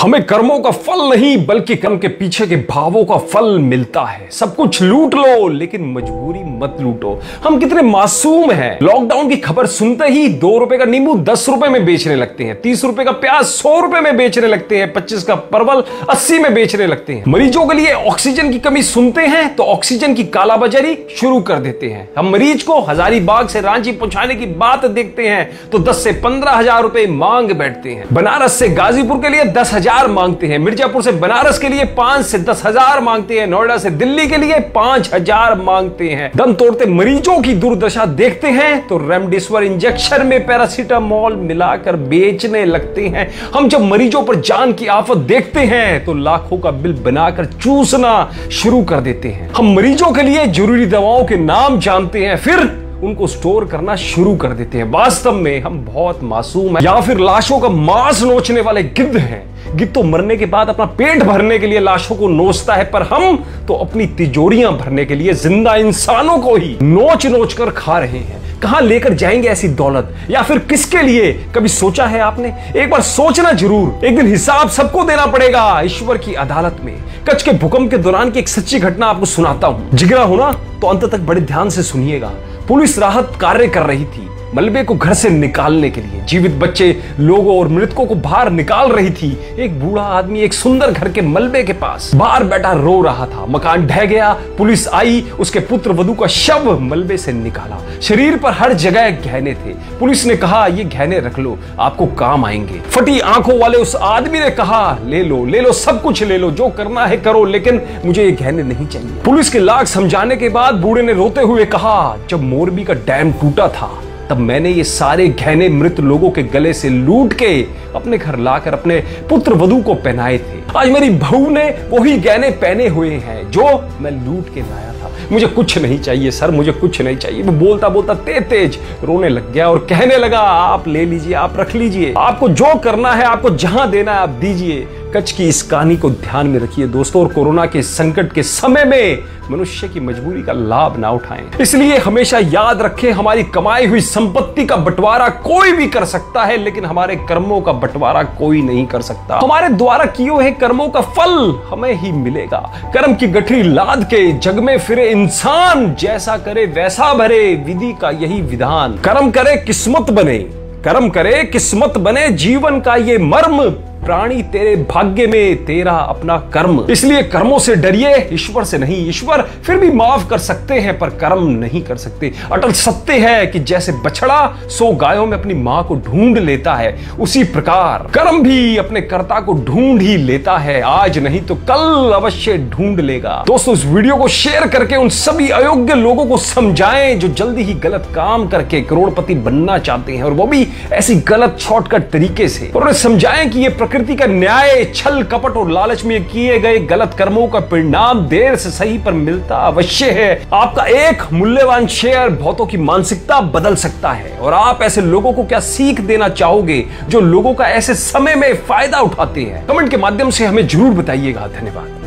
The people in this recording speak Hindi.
हमें कर्मों का फल नहीं बल्कि कर्म के पीछे के भावों का फल मिलता है। सब कुछ लूट लो लेकिन मजबूरी मत लूटो। हम कितने मासूम हैं। लॉकडाउन की खबर सुनते ही 2 रुपए का नींबू 10 रुपए में बेचने लगते हैं, 30 रुपए का प्याज 100 रुपए में बेचने लगते हैं, 25 का परवल 80 में बेचने लगते हैं। मरीजों के लिए ऑक्सीजन की कमी सुनते हैं तो ऑक्सीजन की कालाबाजारी शुरू कर देते हैं। हम मरीज को हजारीबाग से रांची पहुंचाने की बात देखते हैं तो 10 से 15 हजार रुपए मांग बैठते हैं। बनारस से गाजीपुर के लिए 10,000 मांगते हैं, मिर्जापुर से बनारस के लिए 5 से 10,000 मांगते हैं, नोएडा से दिल्ली के लिए 5,000 मांगते हैं। दम तोड़ते मरीजों की दुर्दशा देखते हैं तो रेमडेसिविर इंजेक्शन में पैरासीटामोल मिलाकर बेचने लगते हैं। हम जब मरीजों पर जान की आफत देखते हैं तो लाखों का बिल बनाकर चूसना शुरू कर देते हैं। हम मरीजों के लिए जरूरी दवाओं के नाम जानते हैं फिर उनको स्टोर करना शुरू कर देते हैं। वास्तव में हम बहुत मासूम हैं या फिर लाशों का मांस नोचने वाले गिद्ध हैं। गिद्ध तो मरने के बाद अपना पेट भरने के लिए लाशों को नोचता है, पर हम तो अपनी तिजोरियां भरने के लिए जिंदा इंसानों को ही नोच नोच कर खा रहे हैं। कहां लेकर जाएंगे ऐसी दौलत, या फिर किसके लिए? कभी सोचा है आपने? एक बार सोचना जरूर। एक दिन हिसाब सबको देना पड़ेगा ईश्वर की अदालत में। कच्छ के भूकंप के दौरान की एक सच्ची घटना आपको सुनाता हूं। जिगरा हो ना तो अंत तक बड़े ध्यान से सुनिएगा। पुलिस राहत कार्य कर रही थी मलबे को घर से निकालने के लिए। जीवित बच्चे, लोगों और मृतकों को बाहर निकाल रही थी। एक बूढ़ा आदमी एक सुंदर घर के मलबे के पास बाहर बैठा रो रहा था। मकान ढह गया, पुलिस आई, उसके पुत्र वधू का शव मलबे से निकाला। शरीर पर हर जगह गहने थे। पुलिस ने कहा, ये गहने रख लो, आपको काम आएंगे। फटी आंखों वाले उस आदमी ने कहा, ले लो, सब कुछ ले लो, जो करना है करो, लेकिन मुझे ये गहने नहीं चाहिए। पुलिस के लाख समझाने के बाद बूढ़े ने रोते हुए कहा, जब मोरबी का डैम टूटा था तब मैंने ये सारे गहने मृत लोगों के गले से लूट के अपने घर लाकर अपने पुत्र वधू को पहनाए थे। आज मेरी बहू ने वही गहने पहने हुए हैं जो मैं लूट के लाया था। मुझे कुछ नहीं चाहिए सर, मुझे कुछ नहीं चाहिए। वो बोलता बोलता तेज रोने लग गया और कहने लगा, आप ले लीजिए, आप रख लीजिए, आपको जो करना है, आपको जहां देना है आप दीजिए। कच्छ की इस कहानी को ध्यान में रखिए दोस्तों, और कोरोना के संकट के समय में मनुष्य की मजबूरी का लाभ ना उठाएं। इसलिए हमेशा याद रखें, हमारी कमाई हुई संपत्ति का बंटवारा कोई भी कर सकता है, लेकिन हमारे कर्मों का बंटवारा कोई नहीं कर सकता। हमारे द्वारा किए हुए कर्मों का फल हमें ही मिलेगा। कर्म की गठरी लाद के जग में फिरे इंसान, जैसा करे वैसा भरे, विधि का यही विधान। कर्म करे किस्मत बने, कर्म करे किस्मत बने, जीवन का ये मर्म। प्राणी तेरे भाग्य में, तेरा अपना कर्म। इसलिए कर्मों से डरिए, ईश्वर से नहीं। ईश्वर फिर भी माफ कर सकते हैं पर कर्म नहीं कर सकते। अटल सत्य है कि जैसे बछड़ा 100 गायों में अपनी मां को ढूंढ लेता है, उसी प्रकार कर्म भी अपने कर्ता को ढूंढ ही लेता है। आज नहीं तो कल अवश्य ढूंढ लेगा। दोस्तों, इस वीडियो को शेयर करके उन सभी अयोग्य लोगों को समझाएं जो जल्दी ही गलत काम करके करोड़पति बनना चाहते हैं, और वो भी ऐसी गलत शॉर्टकट तरीके से। और उन्हें समझाएं कि ये प्रकृति का न्याय, छल कपट और लालच में किए गए गलत कर्मों का परिणाम देर से सही पर मिलता अवश्य है। आपका एक मूल्यवान शेयर बहुतों की मानसिकता बदल सकता है। और आप ऐसे लोगों को क्या सीख देना चाहोगे जो लोगों का ऐसे समय में फायदा उठाते हैं? कमेंट के माध्यम से हमें जरूर बताइएगा। धन्यवाद।